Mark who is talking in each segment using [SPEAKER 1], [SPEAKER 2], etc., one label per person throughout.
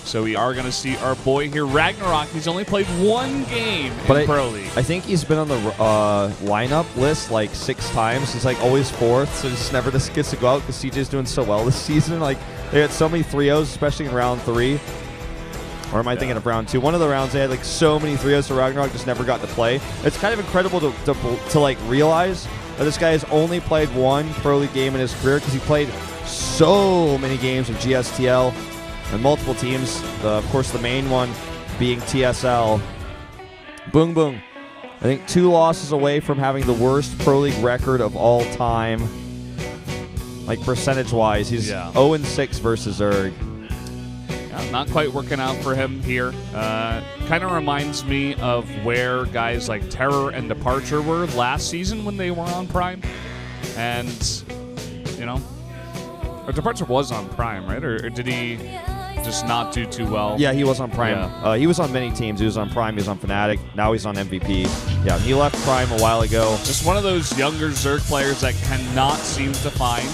[SPEAKER 1] So we are going to see our boy here, RagnaroK. He's only played one game in Pro League.
[SPEAKER 2] I think he's been on the lineup list like 6 times. He's like always 4th, so just never just gets to go out because CJ's doing so well this season. Like they had so many 3-0s, especially in round 3. Or am I thinking of round 2? One of the rounds they had like so many 3-0s, so RagnaroK just never got to play. It's kind of incredible to like realize that this guy has only played one Pro League game in his career because he played so many games with GSTL and multiple teams. Of course, the main one being TSL. BBoongBBoong, I think 2 losses away from having the worst Pro League record of all time. Like percentage-wise, he's 0-6 versus Zerg.
[SPEAKER 1] Yeah, not quite working out for him here. Kind of reminds me of where guys like Terror and Departure were last season when they were on Prime. And, you know, or Departure was on Prime, right? Or did he just not do too well?
[SPEAKER 2] Yeah, he was on Prime.
[SPEAKER 1] Yeah.
[SPEAKER 2] He was on many teams. He was on Prime, he was on Fnatic. Now he's on MVP. Yeah, he left Prime a while ago.
[SPEAKER 1] Just one of those younger Zerg players that cannot seem to find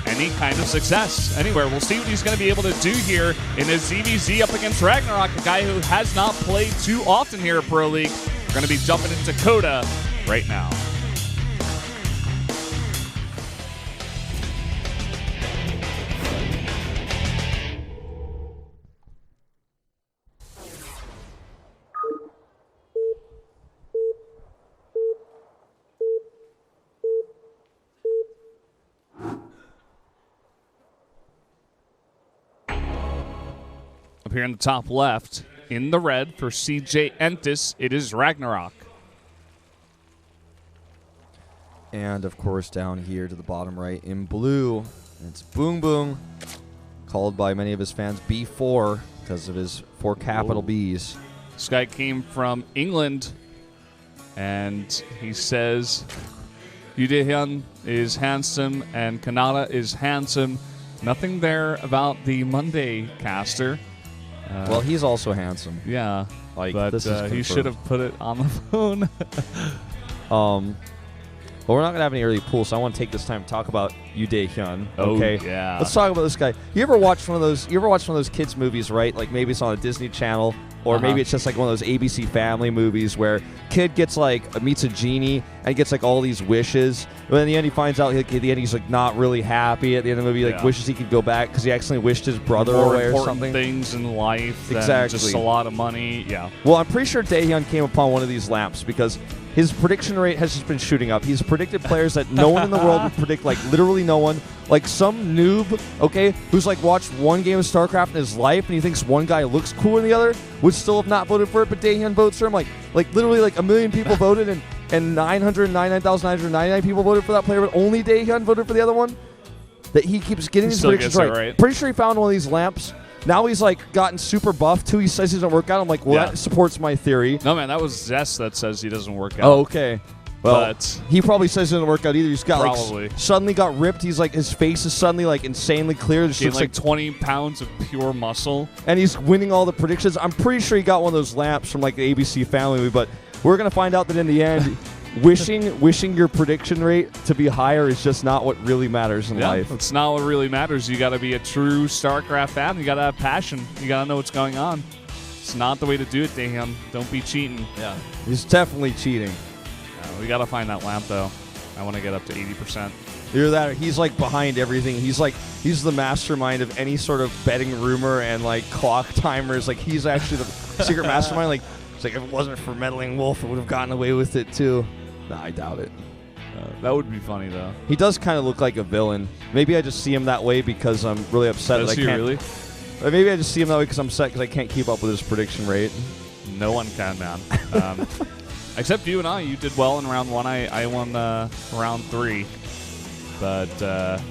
[SPEAKER 1] any kind of success anywhere. We'll see what he's going to be able to do here in his ZVZ up against RagnaroK, a guy who has not played too often here at Pro League. We're going to be jumping into Coda right now. Up here in the top left, in the red for CJ Entis, it is RagnaroK.
[SPEAKER 2] And, of course, down here to the bottom right in blue, it's BBoongBBoong, called by many of his fans B4 because of his 4 capital Bs.
[SPEAKER 1] This guy came from England, and he says, Yudehyun is handsome and Kanata is handsome. Nothing there about the Monday caster.
[SPEAKER 2] Well, he's also handsome.
[SPEAKER 1] Yeah,
[SPEAKER 2] like,
[SPEAKER 1] but
[SPEAKER 2] this is
[SPEAKER 1] he should have put it on the phone.
[SPEAKER 2] But we're not going to have any early pools, so I want to take this time to talk about Yudehyun. Okay,
[SPEAKER 1] Oh, yeah.
[SPEAKER 2] Let's talk about this guy. You ever watch one of those kids movies, right? Like maybe it's on a Disney Channel, or maybe it's just like one of those ABC Family movies where kid gets like meets a genie and gets like all these wishes, but in the end he finds out like, at the end he's like not really happy. At the end of the movie, like wishes he could go back because he accidentally wished his brother away or something.
[SPEAKER 1] Things in life, than just a lot of money. Yeah.
[SPEAKER 2] Well, I'm pretty sure Daehyun came upon one of these lamps because his prediction rate has just been shooting up. He's predicted players that no one in the world would predict, like literally no one. Like some noob, okay, who's like watched one game of Starcraft in his life and he thinks one guy looks cooler than the other, would still have not voted for it, but Daehyun votes for him. Like literally like 1 million people voted and 999,999 people voted for that player, but only Daehyun voted for the other one. That he keeps getting his predictions right. Pretty sure he found one of these lamps. Now he's like gotten super buff too. He says he doesn't work out. I'm like, well, that supports my theory.
[SPEAKER 1] No, man, that was Zest that says he doesn't work out.
[SPEAKER 2] Oh, okay. Well,
[SPEAKER 1] but
[SPEAKER 2] he probably says it doesn't work out either. He's got like suddenly got ripped. He's like his face is suddenly like insanely clear.
[SPEAKER 1] He looks like 20 pounds of pure muscle,
[SPEAKER 2] and he's winning all the predictions. I'm pretty sure he got one of those lamps from like the ABC Family movie, but we're gonna find out that in the end, wishing your prediction rate to be higher is just not what really matters in life.
[SPEAKER 1] It's not what really matters. You got to be a true StarCraft fan. You got to have passion. You got to know what's going on. It's not the way to do it, Daehyun. Don't be cheating.
[SPEAKER 2] Yeah, he's definitely cheating.
[SPEAKER 1] We got to find that lamp, though. I want to get up to 80%.
[SPEAKER 2] Either that or he's like behind everything. He's the mastermind of any sort of betting rumor and like clock timers. Like he's actually the secret mastermind. Like it's like if it wasn't for Meddling Wolf, it would have gotten away with it too. Nah, I doubt it.
[SPEAKER 1] That would be funny, though.
[SPEAKER 2] He does kind of look like a villain. Maybe I just see him that way because I'm really upset that I can't.
[SPEAKER 1] Really?
[SPEAKER 2] Maybe I just see him that way because I'm upset because I can't keep up with his prediction rate.
[SPEAKER 1] No one can, man. Except you and I. You did well in round 1. I won round 3. But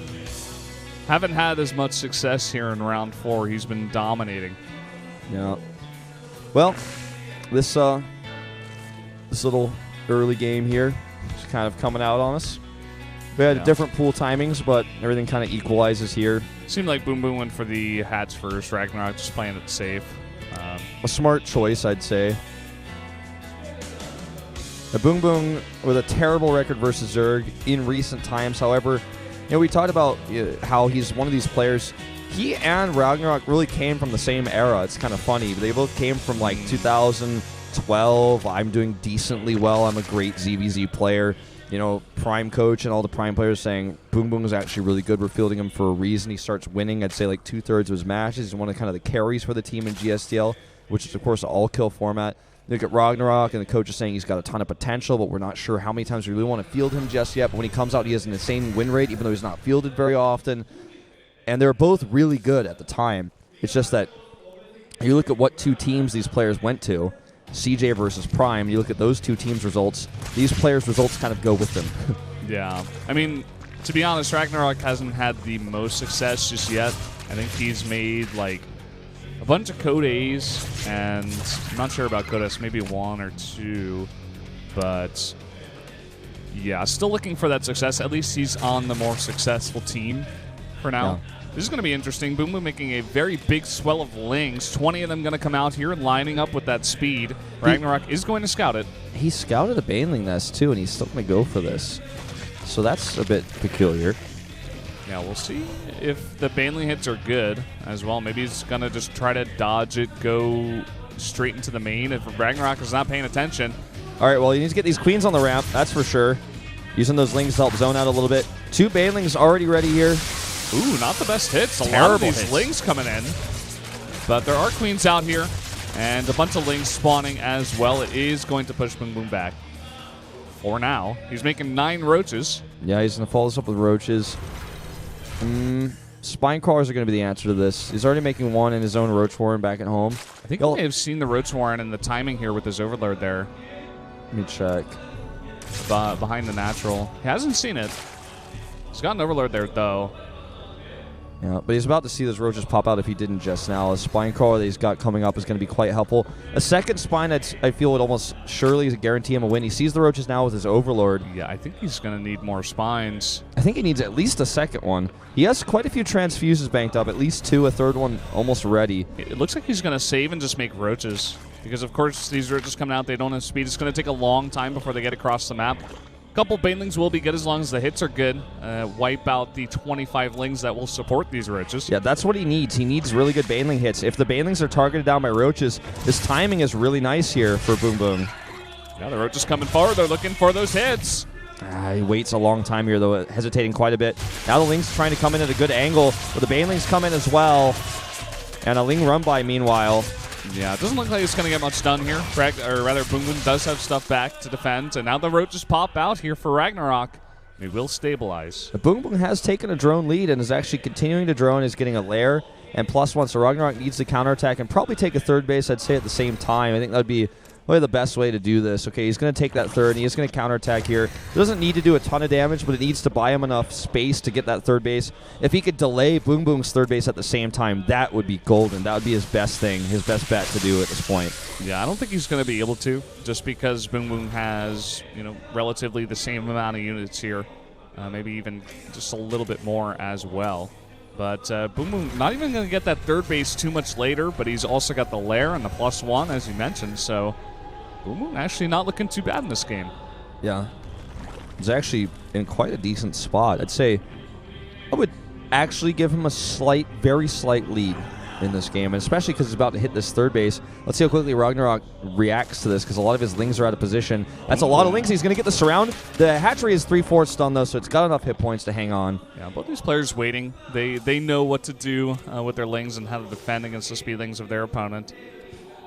[SPEAKER 1] haven't had as much success here in round 4. He's been dominating.
[SPEAKER 2] Yeah. Well, this little early game here is kind of coming out on us. We had different pool timings, but everything kind of equalizes here.
[SPEAKER 1] Seemed like BBoongBBoong went for the hats first. RagnaroK just playing it safe.
[SPEAKER 2] A smart choice, I'd say. BBoongBBoong with a terrible record versus Zerg in recent times. However, we talked about how he's one of these players he and RagnaroK really came from the same era. It's kind of funny. They both came from like 2012. I'm doing decently well. I'm a great ZVZ player. You know, Prime coach and all the Prime players saying BBoongBBoong is actually really good. We're fielding him for a reason. He starts winning, I'd say, like 2/3 of his matches. He's one of kind of the carries for the team in GSDL, which is, of course, an all-kill format. You look at RagnaroK, and the coach is saying he's got a ton of potential, but we're not sure how many times we really want to field him just yet. But when he comes out, he has an insane win rate, even though he's not fielded very often. And they're both really good at the time. It's just that you look at what two teams these players went to, CJ versus Prime, you look at those two teams' results, these players' results kind of go with them.
[SPEAKER 1] Yeah. I mean, to be honest, RagnaroK hasn't had the most success just yet. I think he's made, like, a bunch of Code A's, and I'm not sure about Coda, it's maybe 1 or 2, but yeah, still looking for that success. At least he's on the more successful team for now.
[SPEAKER 2] Yeah.
[SPEAKER 1] This is going to be interesting. BBoongBBoong making a very big swell of lings. 20 of them going to come out here, lining up with that speed. RagnaroK is going to scout it.
[SPEAKER 2] He scouted a Baneling nest, too, and he's still going to go for this. So that's a bit peculiar.
[SPEAKER 1] Yeah, we'll see if the Baneling hits are good as well. Maybe he's going to just try to dodge it, go straight into the main. If RagnaroK is not paying attention.
[SPEAKER 2] All right, well, he needs to get these queens on the ramp, that's for sure. Using those lings to help zone out a little bit. 2 Banelings already ready here.
[SPEAKER 1] Ooh, not the best hits. A lot of
[SPEAKER 2] Terrible
[SPEAKER 1] these
[SPEAKER 2] hits.
[SPEAKER 1] lings coming in. But there are queens out here, and a bunch of lings spawning as well. It is going to push BBoongBBoong back. For now. He's making 9 roaches.
[SPEAKER 2] Yeah, he's going to follow this up with roaches. Spine crawlers are going to be the answer to this. He's already making 1 in his own roach warren back at home.
[SPEAKER 1] I think he may have seen the roach warren and the timing here with his overlord there.
[SPEAKER 2] Let me check.
[SPEAKER 1] Behind the natural. He hasn't seen it. He's got an overlord there, though.
[SPEAKER 2] Yeah, but he's about to see those roaches pop out if he didn't just now. A spine crawler that he's got coming up is going to be quite helpful. A second spine that I feel would almost surely guarantee him a win. He sees the roaches now with his overlord.
[SPEAKER 1] Yeah, I think he's going to need more spines.
[SPEAKER 2] I think he needs at least a second one. He has quite a few transfuses banked up, at least 2, a third one almost ready.
[SPEAKER 1] It looks like he's going to save and just make roaches. Because, of course, these roaches coming out, they don't have speed. It's going to take a long time before they get across the map. A couple Banelings will be good as long as the hits are good. Wipe out the 25 lings that will support these roaches.
[SPEAKER 2] Yeah, that's what he needs. He needs really good Baneling hits. If the Banelings are targeted down by roaches, his timing is really nice here for BBoongBBoong.
[SPEAKER 1] Yeah, the roaches coming forward. They're looking for those hits.
[SPEAKER 2] He waits a long time here, though, hesitating quite a bit. Now the Ling's trying to come in at a good angle, but the Banelings come in as well. And a Ling run by, meanwhile.
[SPEAKER 1] Yeah, it doesn't look like it's going to get much done here. Or rather, BBoongBBoong does have stuff back to defend, and now the roaches pop out here for RagnaroK. It will stabilize.
[SPEAKER 2] BBoongBBoong has taken a drone lead and is actually continuing to drone. Is getting a lair and +1, so RagnaroK needs to counterattack and probably take a third base, I'd say, at the same time. I think that would be probably the best way to do this. Okay, he's going to take that third, and he is going to counterattack here. He doesn't need to do a ton of damage, but it needs to buy him enough space to get that third base. If he could delay BBoongBBoong's third base at the same time, that would be golden. That would be his best thing, his best bet to do at this point.
[SPEAKER 1] Yeah, I don't think he's going to be able to, just because BBoongBBoong has, relatively the same amount of units here. Maybe even just a little bit more as well. But BBoongBBoong not even going to get that third base too much later, but he's also got the lair and the +1, as you mentioned, so BBoongBBoong actually not looking too bad in this game.
[SPEAKER 2] Yeah. He's actually in quite a decent spot. I'd say I would actually give him a very slight lead in this game, and especially because he's about to hit this third base. Let's see how quickly RagnaroK reacts to this, because a lot of his lings are out of position. That's a lot of lings. He's going to get the surround. The hatchery is 3/4 stun, though, so it's got enough hit points to hang on.
[SPEAKER 1] Yeah, both these players waiting. They know what to do with their lings and how to defend against the speedlings of their opponent.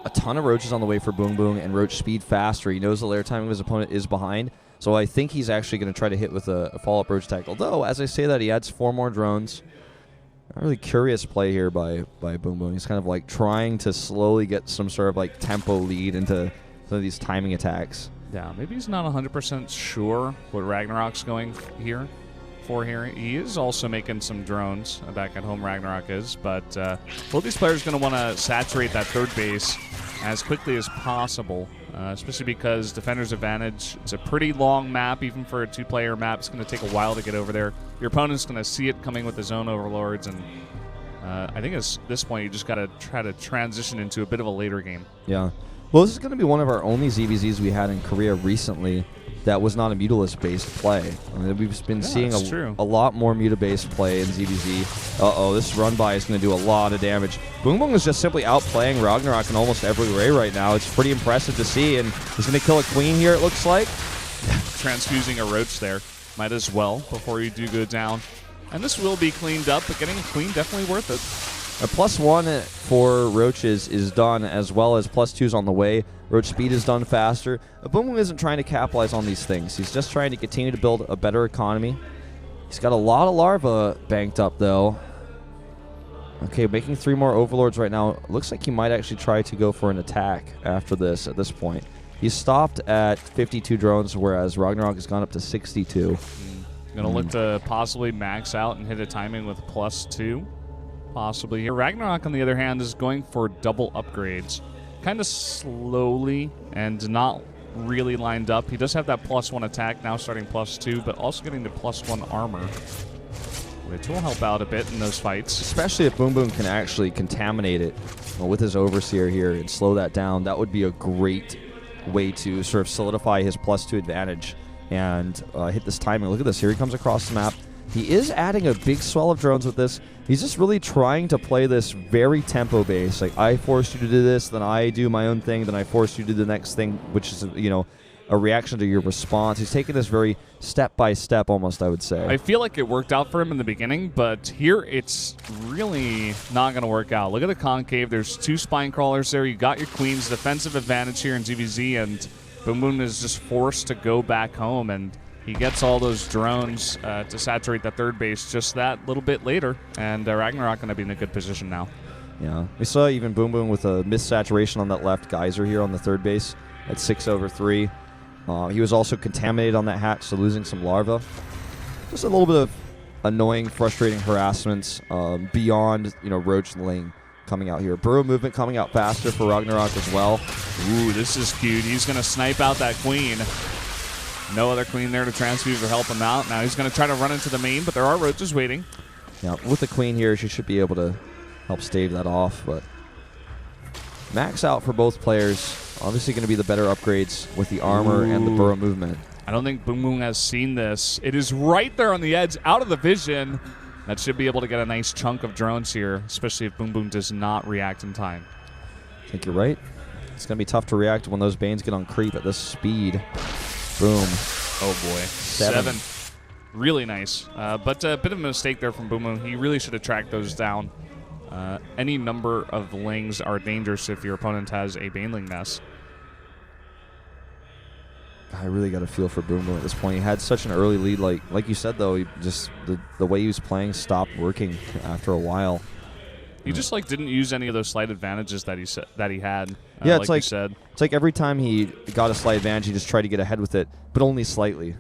[SPEAKER 2] A ton of roaches on the way for BBoongBBoong, and roach speed faster. He knows the lair timing of his opponent is behind, so I think he's actually going to try to hit with a follow-up roach attack. Although, as I say that, he adds 4 more drones. A really curious play here by BBoongBBoong. He's kind of like trying to slowly get some sort of like tempo lead into some of these timing attacks.
[SPEAKER 1] Yeah, maybe he's not 100% sure what RagnaroK's going here. He is also making some drones back at home, RagnaroK is, but both these players are going to want to saturate that third base as quickly as possible, especially because Defender's Advantage, it's a pretty long map. Even for a 2-player map, it's going to take a while to get over there. Your opponent's going to see it coming with his own overlords, and I think at this point you just got to try to transition into a bit of a later game.
[SPEAKER 2] Yeah. Well, this is going to be one of our only ZVZs we had in Korea recently. that was not a Mutalisk-based play. I mean, we've been seeing a lot more Muta-based play in ZVZ. Uh-oh, this run-by is going to do a lot of damage. BBoongBBoong is just simply outplaying RagnaroK in almost every way right now. It's pretty impressive to see, and he's going to kill a queen here, it looks like.
[SPEAKER 1] Transfusing a Roach there. Might as well before you do go down. And this will be cleaned up, but getting a queen definitely worth it.
[SPEAKER 2] A +1 for Roaches is done, as well as +2s on the way. Roach speed is done faster. BBoongBBoong isn't trying to capitalize on these things. He's just trying to continue to build a better economy. He's got a lot of larva banked up, though. Okay, making 3 more Overlords right now. Looks like he might actually try to go for an attack after this at this point. He's stopped at 52 drones, whereas RagnaroK has gone up to 62.
[SPEAKER 1] Gonna look to possibly max out and hit a timing with +2. Possibly here. RagnaroK, on the other hand, is going for double upgrades. Kind of slowly and not really lined up. He does have that +1 attack, now starting +2, but also getting the +1 armor, which will help out a bit in those fights.
[SPEAKER 2] Especially if BBoongBBoong can actually contaminate it with his Overseer here and slow that down. That would be a great way to sort of solidify his +2 advantage and hit this timing. Look at this. Here he comes across the map. He is adding a big swell of drones with this. He's just really trying to play this very tempo-based. Like, I forced you to do this, then I do my own thing, then I force you to do the next thing, which is, you know, a reaction to your response. He's taking this very step-by-step almost, I would say.
[SPEAKER 1] I feel like it worked out for him in the beginning, but here it's really not going to work out. Look at the concave. There's 2 spine crawlers there. You got your queen's defensive advantage here in ZVZ, and BBoongBBoong is just forced to go back home, and he gets all those drones to saturate the third base just that little bit later, and RagnaroK going to be in a good position now.
[SPEAKER 2] Yeah, we saw even BBoongBBoong with a missaturation on that left geyser here on the third base at 6/3. He was also contaminated on that hatch, so losing some larva. Just a little bit of annoying, frustrating harassments beyond, you know, Roach Ling coming out here. Burrow movement coming out faster for RagnaroK as well.
[SPEAKER 1] Ooh, this is cute. He's going to snipe out that queen. No other queen there to transfuse or help him out. Now he's going to try to run into the main, but there are Roaches waiting.
[SPEAKER 2] Yeah, with the queen here, she should be able to help stave that off, but max out for both players. Obviously going to be the better upgrades with the armor and the burrow movement.
[SPEAKER 1] I don't think BBoongBBoong has seen this. It is right there on the edge, out of the vision. That should be able to get a nice chunk of drones here, especially if BBoongBBoong does not react in time.
[SPEAKER 2] I think you're right. It's going to be tough to react when those Banes get on creep at this speed. Boom.
[SPEAKER 1] Oh, boy. 7. Really nice. But a bit of a mistake there from BBoongBBoong. He really should have tracked those down. Any number of Lings are dangerous if your opponent has a Baneling nest.
[SPEAKER 2] I really got a feel for BBoongBBoong at this point. He had such an early lead. Like you said, though, he just the way he was playing stopped working after a while.
[SPEAKER 1] He just didn't use any of those slight advantages that he had.
[SPEAKER 2] Yeah,
[SPEAKER 1] it's like you said.
[SPEAKER 2] It's like every time he got a slight advantage, he just tried to get ahead with it, but only slightly.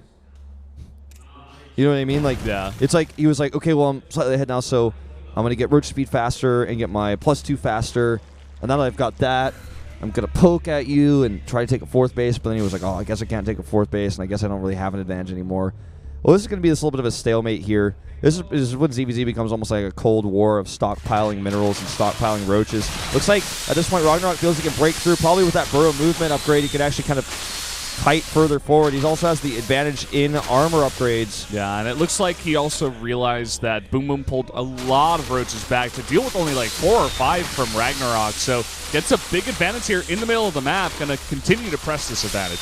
[SPEAKER 2] You know what I mean?
[SPEAKER 1] Yeah.
[SPEAKER 2] It's like he was like, okay, well, I'm slightly ahead now, so I'm going to get Roach speed faster and get my +2 faster. And now that I've got that, I'm going to poke at you and try to take a 4th base. But then he was like, oh, I guess I can't take a 4th base, and I guess I don't really have an advantage anymore. Well, this is going to be this little bit of a stalemate here. This is when ZVZ becomes almost like a cold war of stockpiling minerals and stockpiling Roaches. Looks like at this point RagnaroK feels he can break through. Probably with that burrow movement upgrade, he could actually kind of kite further forward. He also has the advantage in armor upgrades.
[SPEAKER 1] Yeah, and it looks like he also realized that BBoongBBoong pulled a lot of Roaches back to deal with only 4 or 5 from RagnaroK. So gets a big advantage here in the middle of the map. Going to continue to press this advantage.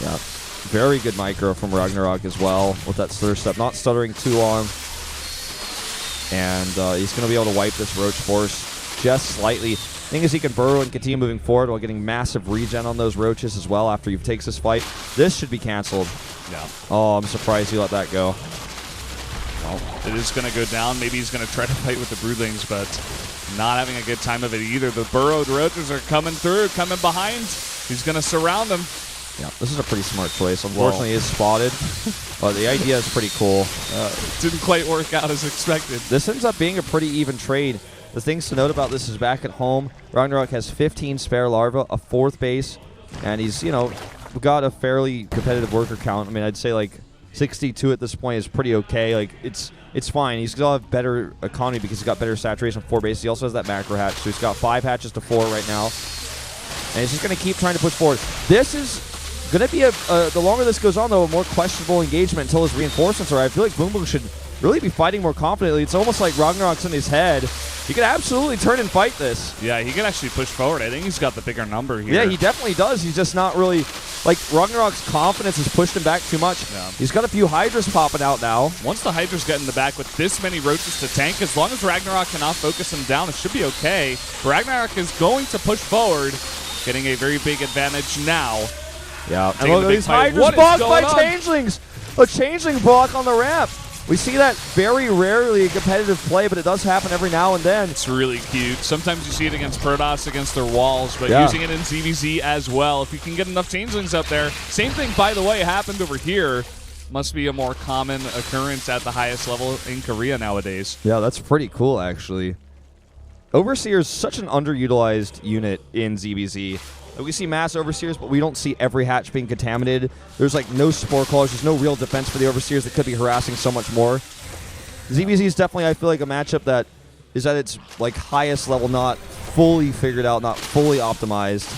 [SPEAKER 2] Yeah. Very good micro from RagnaroK as well with that stutter step. Not stuttering too long. And he's going to be able to wipe this Roach force just slightly. Thing is, he can burrow and continue moving forward while getting massive regen on those Roaches as well after he takes this fight. This should be canceled.
[SPEAKER 1] Yeah.
[SPEAKER 2] Oh, I'm surprised he let that go.
[SPEAKER 1] Well, it is going to go down. Maybe he's going to try to fight with the Broodlings, but not having a good time of it either. The burrowed Roaches are coming through, coming behind. He's going to surround them.
[SPEAKER 2] Yeah, this is a pretty smart choice. Unfortunately, he is spotted, but the idea is pretty cool.
[SPEAKER 1] Didn't quite work out as expected.
[SPEAKER 2] This ends up being a pretty even trade. The things to note about this is back at home, RagnaroK has 15 spare larvae, a 4th base, and he's, got a fairly competitive worker count. I mean, I'd say 62 at this point is pretty okay. It's fine. He's going to have better economy because he's got better saturation of 4 bases. He also has that macro hatch, so he's got 5 hatches to 4 right now. And he's just going to keep trying to push forward. This is going to be the longer this goes on, though, a more questionable engagement until his reinforcements are. I feel like BBoongBBoong should really be fighting more confidently. It's almost like RagnaroK's in his head. He could absolutely turn and fight this.
[SPEAKER 1] Yeah, he could actually push forward. I think he's got the bigger number here.
[SPEAKER 2] Yeah, he definitely does. He's just not really... Like, RagnaroK's confidence has pushed him back too much.
[SPEAKER 1] Yeah.
[SPEAKER 2] He's got a few Hydras popping out now.
[SPEAKER 1] Once the Hydras get in the back with this many roaches to tank, as long as RagnaroK cannot focus him down, it should be okay. RagnaroK is going to push forward, getting a very big advantage now.
[SPEAKER 2] Yeah, and look at these Hydras blocked by Changelings. A Changeling block on the ramp. We see that very rarely in competitive play, but it does happen every now and then.
[SPEAKER 1] It's really cute. Sometimes you see it against Protoss against their walls, but using it in ZVZ as well. If you can get enough Changelings out there. Same thing, by the way, happened over here. Must be a more common occurrence at the highest level in Korea nowadays.
[SPEAKER 2] Yeah, that's pretty cool, actually. Overseer is such an underutilized unit in ZVZ. We see mass Overseers, but we don't see every hatch being contaminated. There's like no Spore Callers. There's no real defense for the Overseers that could be harassing so much more. ZVZ is definitely, I feel like, a matchup that is at its like highest level, not fully figured out, not fully optimized.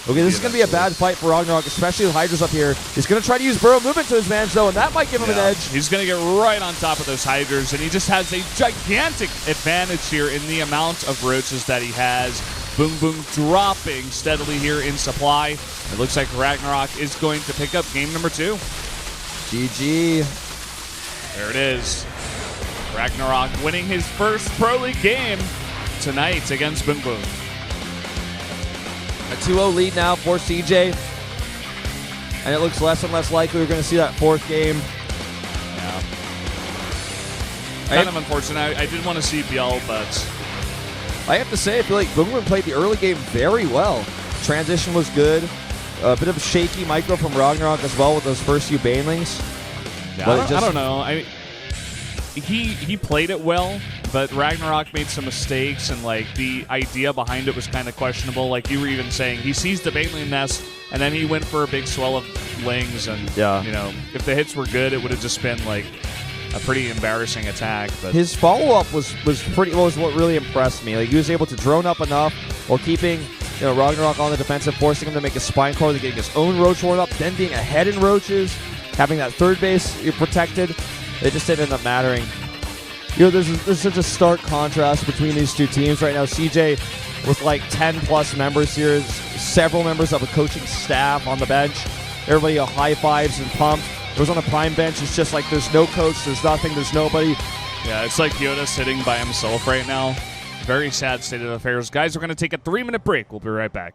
[SPEAKER 2] Okay, this is going to be a bad fight for RagnaroK, especially with Hydras up here. He's going to try to use burrow movement to his advantage, though, and that might give him an edge.
[SPEAKER 1] He's going to get right on top of those Hydras, and he just has a gigantic advantage here in the amount of roaches that he has. BBoongBBoong dropping steadily here in supply. It looks like RagnaroK is going to pick up game number 2.
[SPEAKER 2] GG.
[SPEAKER 1] There it is. RagnaroK winning his first Pro League game tonight against BBoongBBoong.
[SPEAKER 2] A 2-0 lead now for CJ. And it looks less and less likely we're going to see that 4th game.
[SPEAKER 1] Yeah. Kind of unfortunate. I did want to see BL, but...
[SPEAKER 2] I have to say, I feel like BBoongBBoong played the early game very well. Transition was good. A bit of a shaky micro from RagnaroK as well with those first few banelings.
[SPEAKER 1] Yeah, I don't know. He played it well, but RagnaroK made some mistakes, and like the idea behind it was kind of questionable. Like you were even saying, he sees the baneling nest, and then he went for a big swell of lings, and you know, if the hits were good, it would have just been like a pretty embarrassing attack. But
[SPEAKER 2] his follow-up was what really impressed me. Like he was able to drone up enough while keeping RagnaroK on the defensive, forcing him to make a spine core, then getting his own roach warm up, then being ahead in roaches, having that third base protected. It just didn't end up mattering. There's such a stark contrast between these two teams right now. CJ with like 10+ members here, several members of a coaching staff on the bench. Everybody high fives and pumped. It was on the prime bench. It's just like there's no coach, there's nothing, there's nobody.
[SPEAKER 1] Yeah, it's like Yoda sitting by himself right now. Very sad state of affairs. Guys, we're going to take a 3-minute break. We'll be right back.